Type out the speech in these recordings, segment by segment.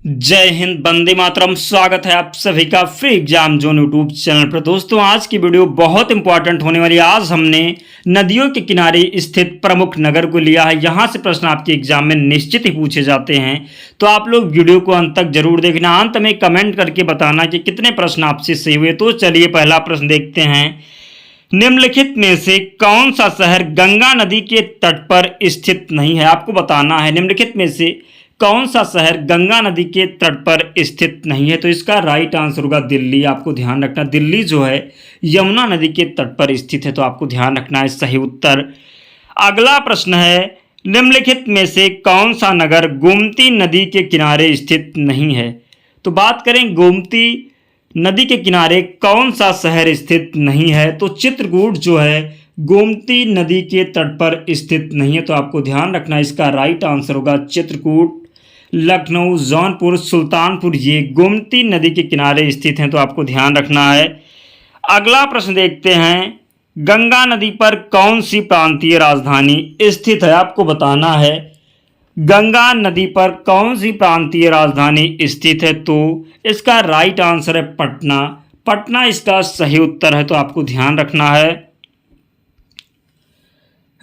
जय हिंद, वंदे मातरम। स्वागत है आप सभी का free exam zone YouTube channel पर। दोस्तों, आज की वीडियो बहुत इंपॉर्टेंट होने वाली है। आज हमने नदियों के किनारे स्थित प्रमुख नगर को लिया है। यहाँ से प्रश्न आपके एग्जाम में निश्चित ही पूछे जाते हैं, तो आप लोग वीडियो को अंत तक जरूर देखना। अंत में कमेंट करके बताना कि कितने प्रश्न आपसे सही हुए। तो चलिए पहला प्रश्न देखते हैं। निम्नलिखित में से कौन सा शहर गंगा नदी के तट पर स्थित नहीं है? आपको बताना है निम्नलिखित में से कौन सा शहर गंगा नदी के तट पर स्थित नहीं है। तो इसका राइट आंसर होगा दिल्ली। आपको ध्यान रखना, दिल्ली जो है यमुना नदी के तट पर स्थित है, तो आपको ध्यान रखना है सही उत्तर। अगला प्रश्न है, निम्नलिखित में से कौन सा नगर गोमती नदी के किनारे स्थित नहीं है? तो बात करें गोमती नदी के किनारे कौन सा शहर स्थित नहीं है, तो चित्रकूट जो है गोमती नदी के तट पर स्थित नहीं है, तो आपको ध्यान रखना इसका राइट आंसर होगा चित्रकूट। लखनऊ, जौनपुर, सुल्तानपुर ये गोमती नदी के किनारे स्थित हैं, तो आपको ध्यान रखना है। अगला प्रश्न देखते हैं, गंगा नदी पर कौन सी प्रांतीय राजधानी स्थित है? आपको बताना है गंगा नदी पर कौन सी प्रांतीय राजधानी स्थित है। तो इसका राइट आंसर है पटना। पटना इसका सही उत्तर है, तो आपको ध्यान रखना है।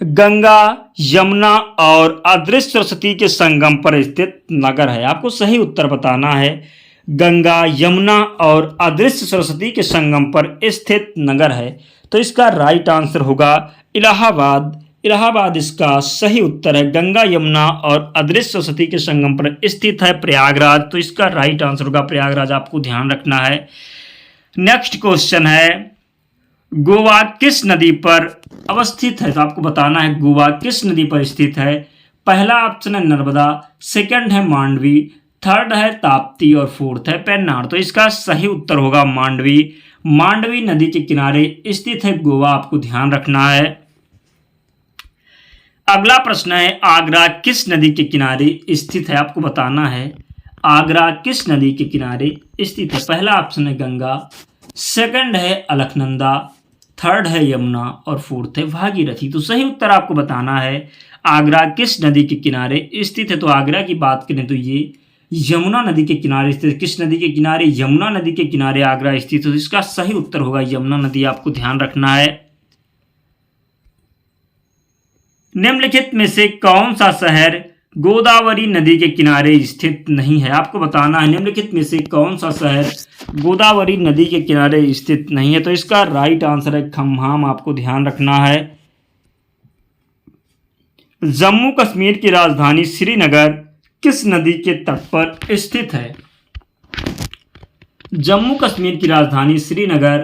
गंगा, यमुना और अदृश्य सरस्वती के संगम पर स्थित नगर है। आपको सही उत्तर बताना है। गंगा, यमुना और अदृश्य सरस्वती के संगम पर स्थित नगर है, तो इसका राइट आंसर होगा इलाहाबाद। इलाहाबाद इसका सही उत्तर है। गंगा, यमुना और अदृश्य सरस्वती के संगम पर स्थित है प्रयागराज, तो इसका राइट आंसर होगा प्रयागराज। आपको ध्यान रखना है। नेक्स्ट क्वेश्चन है, गोवा किस नदी पर अवस्थित है? तो आपको बताना है गोवा किस नदी पर स्थित है। पहला ऑप्शन है नर्मदा, सेकंड है मांडवी, थर्ड है ताप्ती और फोर्थ है पेन्नार, तो इसका सही उत्तर होगा मांडवी। मांडवी नदी के किनारे स्थित है गोवा, आपको ध्यान रखना है। अगला प्रश्न है, आगरा किस नदी के किनारे स्थित है? आपको बताना है आगरा किस नदी के किनारे स्थित है। पहला ऑप्शन है गंगा, सेकंड है अलकनंदा, थर्ड है यमुना और फोर्थ है भागीरथी, तो सही उत्तर आपको बताना है आगरा किस नदी के किनारे स्थित है। तो आगरा की बात करें तो ये यमुना नदी के किनारे स्थित। किस नदी के किनारे? यमुना नदी के किनारे आगरा स्थित है, तो इसका सही उत्तर होगा यमुना नदी। आपको ध्यान रखना है। निम्नलिखित में से कौन सा शहर गोदावरी नदी के किनारे स्थित नहीं है? आपको बताना है निम्नलिखित में से कौन सा शहर गोदावरी नदी के किनारे स्थित नहीं है, तो इसका राइट आंसर है खम्हाम। आपको ध्यान रखना है। जम्मू कश्मीर की राजधानी श्रीनगर किस नदी के तट पर स्थित है? जम्मू कश्मीर की राजधानी श्रीनगर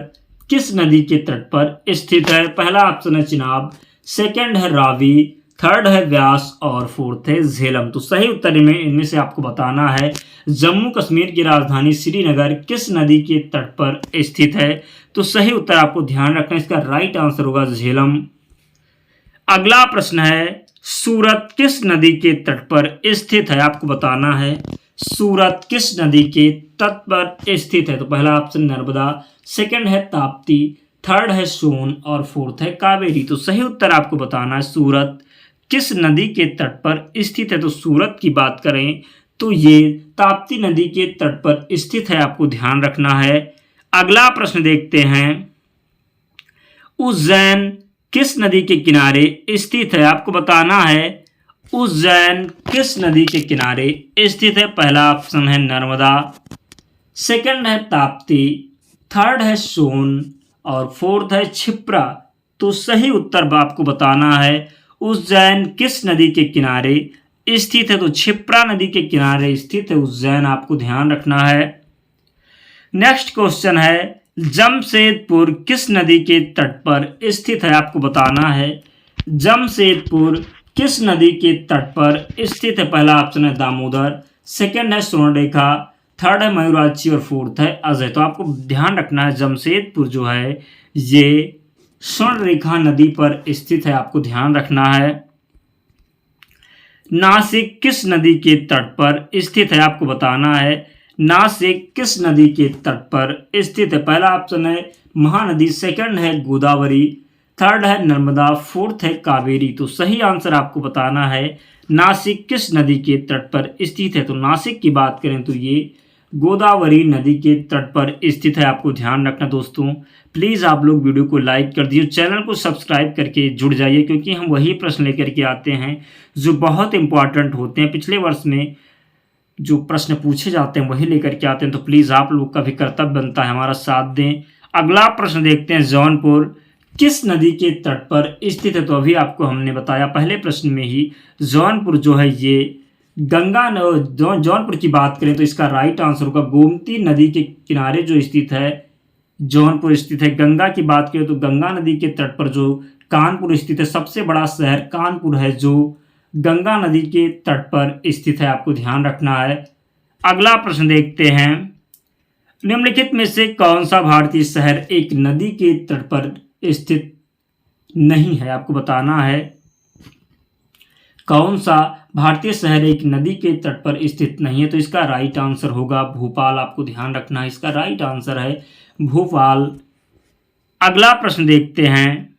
किस नदी के तट पर स्थित है। पहला ऑप्शन है चिनाब, सेकंड है रावी, थर्ड है व्यास और फोर्थ है झेलम, तो सही उत्तर में इनमें से आपको बताना है जम्मू कश्मीर की राजधानी श्रीनगर किस नदी के तट पर स्थित है। तो सही उत्तर आपको ध्यान रखना, इसका राइट आंसर होगा झेलम। अगला प्रश्न है, सूरत किस नदी के तट पर स्थित है? आपको बताना है सूरत किस नदी के तट पर स्थित है। तो पहला ऑप्शन नर्मदा, सेकंड है ताप्ती, थर्ड है सोन और फोर्थ है कावेरी, तो सही उत्तर आपको बताना है सूरत किस नदी के तट पर स्थित है। तो सूरत की बात करें तो ये ताप्ती नदी के तट पर स्थित है, आपको ध्यान रखना है। अगला प्रश्न देखते हैं, उज्जैन किस नदी के किनारे स्थित है? आपको बताना है उज्जैन किस नदी के किनारे स्थित है। पहला ऑप्शन है नर्मदा, सेकंड है ताप्ती, थर्ड है सोन और फोर्थ है क्षिप्रा, तो सही उत्तर आपको बताना है उज्जैन किस नदी के किनारे स्थित है। तो क्षिप्रा नदी के किनारे स्थित है उज्जैन, आपको ध्यान रखना है। नेक्स्ट क्वेश्चन है, जमशेदपुर किस नदी के तट पर स्थित है? आपको बताना है जमशेदपुर किस नदी के तट पर स्थित है। पहला ऑप्शन है दामोदर, सेकंड है स्वर्णरेखा, थर्ड है मयूराक्षी और फोर्थ है अजय, तो आपको ध्यान रखना है जमशेदपुर जो है ये स्वर्णरेखा नदी पर स्थित है, आपको ध्यान रखना है। नासिक किस नदी के तट पर स्थित है? आपको बताना है नासिक किस नदी के तट पर स्थित है। पहला ऑप्शन है महानदी, सेकंड है गोदावरी, थर्ड है नर्मदा, फोर्थ है कावेरी, तो सही आंसर आपको बताना है नासिक किस नदी के तट पर स्थित है? तो नासिक की बात करें तो ये गोदावरी नदी के तट पर स्थित है। आपको ध्यान रखना दोस्तों। प्लीज़ आप लोग वीडियो को लाइक कर दीजिए, चैनल को सब्सक्राइब करके जुड़ जाइए, क्योंकि हम वही प्रश्न लेकर के आते हैं जो बहुत इंपॉर्टेंट होते हैं। पिछले वर्ष में जो प्रश्न पूछे जाते हैं वही लेकर के आते हैं, तो प्लीज़ आप लोग का भी कर्तव्य बनता है हमारा साथ दें। अगला प्रश्न देखते हैं, जौनपुर किस नदी के तट पर स्थित है? तो अभी आपको हमने बताया पहले प्रश्न में ही, जौनपुर जो है ये जौनपुर की बात करें तो इसका राइट आंसर होगा गोमती नदी के किनारे जो स्थित है जौनपुर स्थित है। गंगा की बात करें तो गंगा नदी के तट पर जो कानपुर स्थित है, सबसे बड़ा शहर कानपुर है जो गंगा नदी के तट पर स्थित है। आपको ध्यान रखना है। अगला प्रश्न देखते हैं, निम्नलिखित में से कौन सा भारतीय शहर एक नदी के तट पर स्थित नहीं है? आपको बताना है कौन सा भारतीय शहर एक नदी के तट पर स्थित नहीं है। तो इसका राइट आंसर होगा भोपाल। आपको ध्यान रखना है, इसका राइट आंसर है भोपाल। अगला प्रश्न देखते हैं,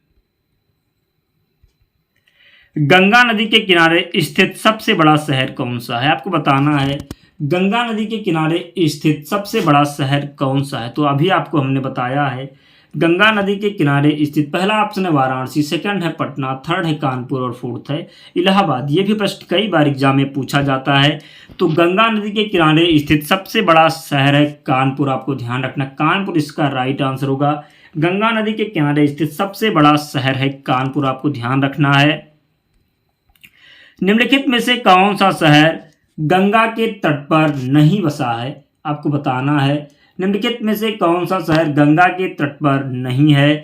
गंगा नदी के किनारे स्थित सबसे बड़ा शहर कौन सा है? आपको बताना है गंगा नदी के किनारे स्थित सबसे बड़ा शहर कौन सा है। तो अभी आपको हमने बताया है गंगा नदी के किनारे स्थित पहला ऑप्शन है वाराणसी, सेकंड है पटना, थर्ड है कानपुर और फोर्थ है इलाहाबाद। ये भी प्रश्न कई बार एग्जाम में पूछा जाता है। तो गंगा नदी के किनारे स्थित सबसे बड़ा शहर है कानपुर। आपको ध्यान रखना, कानपुर इसका राइट आंसर होगा। गंगा नदी के किनारे स्थित सबसे बड़ा शहर है कानपुर। आपको ध्यान रखना है। निम्नलिखित में से कौन सा शहर गंगा के तट पर नहीं बसा है? आपको बताना है निम्नलिखित में से कौन सा शहर गंगा के तट पर नहीं है।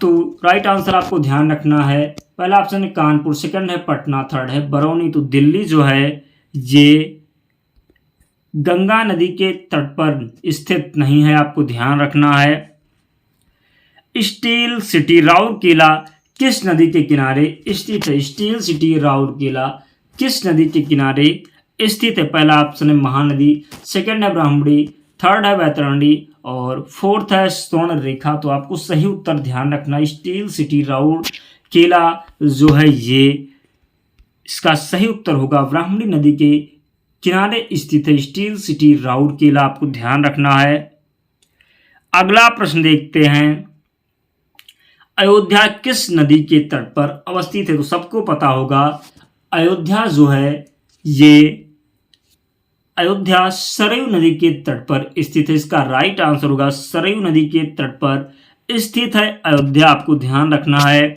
तो राइट आंसर आपको ध्यान रखना है, पहला ऑप्शन है कानपुर, सेकंड है पटना, थर्ड है बरौनी। तो दिल्ली जो है ये गंगा नदी के तट पर स्थित नहीं है। आपको ध्यान रखना है। स्टील सिटी राउरकेला किस नदी के किनारे स्थित है? स्टील सिटी राउरकेला किस नदी के किनारे स्थित है? पहला ऑप्शन है महानदी, सेकंड है ब्राह्मणी, थर्ड है बैतरणी और फोर्थ है स्वर्ण रेखा। तो आपको सही उत्तर ध्यान रखना, स्टील सिटी राउरकेला जो है ये इसका सही उत्तर होगा ब्राह्मणी नदी के किनारे स्थित है स्टील सिटी राउरकेला। आपको ध्यान रखना है। अगला प्रश्न देखते हैं, अयोध्या किस नदी के तट पर अवस्थित है? तो सबको पता होगा अयोध्या जो है ये अयोध्या सरयू नदी के तट पर स्थित है। इसका राइट आंसर होगा सरयू नदी के तट पर स्थित है अयोध्या। आपको ध्यान रखना है।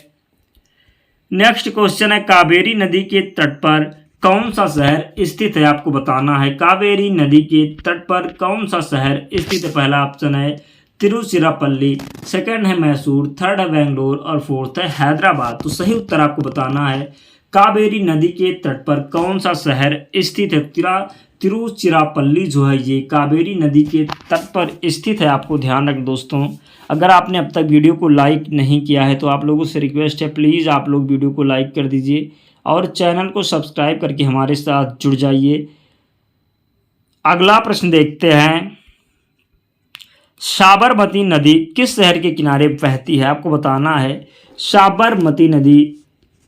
नेक्स्ट क्वेश्चन है, कावेरी नदी के तट पर कौन सा शहर स्थित है? आपको बताना है कावेरी नदी के तट पर कौन सा शहर स्थित है। पहला ऑप्शन है तिरुचिरापल्ली, सेकंड है मैसूर, थर्ड है बेंगलोर और फोर्थ है हैदराबाद। तो सही उत्तर आपको बताना है कावेरी नदी के तट पर कौन सा शहर स्थित है। तिरुचिरापल्ली जो है ये कावेरी नदी के तट पर स्थित है। आपको ध्यान रखें दोस्तों। अगर आपने अब तक वीडियो को लाइक नहीं किया है तो आप लोगों से रिक्वेस्ट है, प्लीज़ आप लोग वीडियो को लाइक कर दीजिए और चैनल को सब्सक्राइब करके हमारे साथ जुड़ जाइए। अगला प्रश्न देखते हैं, साबरमती नदी किस शहर के किनारे बहती है? आपको बताना है साबरमती नदी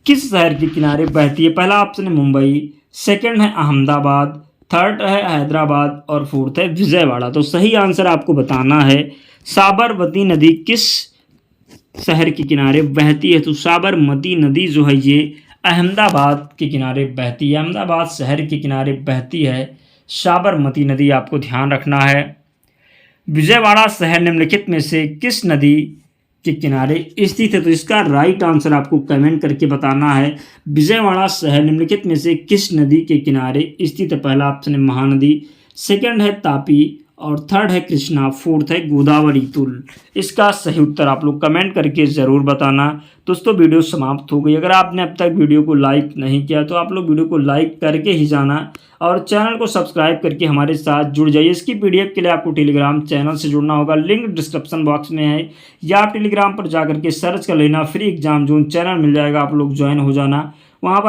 किस शहर के किनारे बहती है। पहला ऑप्शन है मुंबई, सेकंड है अहमदाबाद, थर्ड है हैदराबाद और फोर्थ है विजयवाड़ा। तो सही आंसर आपको बताना है साबरमती नदी किस शहर के किनारे बहती है। तो साबरमती नदी जो है ये अहमदाबाद के किनारे बहती है, अहमदाबाद शहर के किनारे बहती है साबरमती नदी। आपको ध्यान रखना है। विजयवाड़ा शहर निम्नलिखित में से किस नदी के किनारे स्थित है? तो इसका राइट आंसर आपको कमेंट करके बताना है विजयवाड़ा शहर निम्नलिखित में से किस नदी के किनारे स्थित है। पहला ऑप्शन है महानदी, सेकंड है तापी और थर्ड है कृष्णा, फोर्थ है गोदावरी। तो इसका सही उत्तर आप लोग कमेंट करके ज़रूर बताना। दोस्तों वीडियो समाप्त हो गई। अगर आपने अब तक वीडियो को लाइक नहीं किया तो आप लोग वीडियो को लाइक करके ही जाना और चैनल को सब्सक्राइब करके हमारे साथ जुड़ जाइए। इसकी पीडीएफ के लिए आपको टेलीग्राम चैनल से जुड़ना होगा, लिंक डिस्क्रिप्शन बॉक्स में है, या आप टेलीग्राम पर जाकर के सर्च कर लेना फ्री एग्जाम जोन चैनल मिल जाएगा, आप लोग ज्वाइन हो जाना। वहाँ पर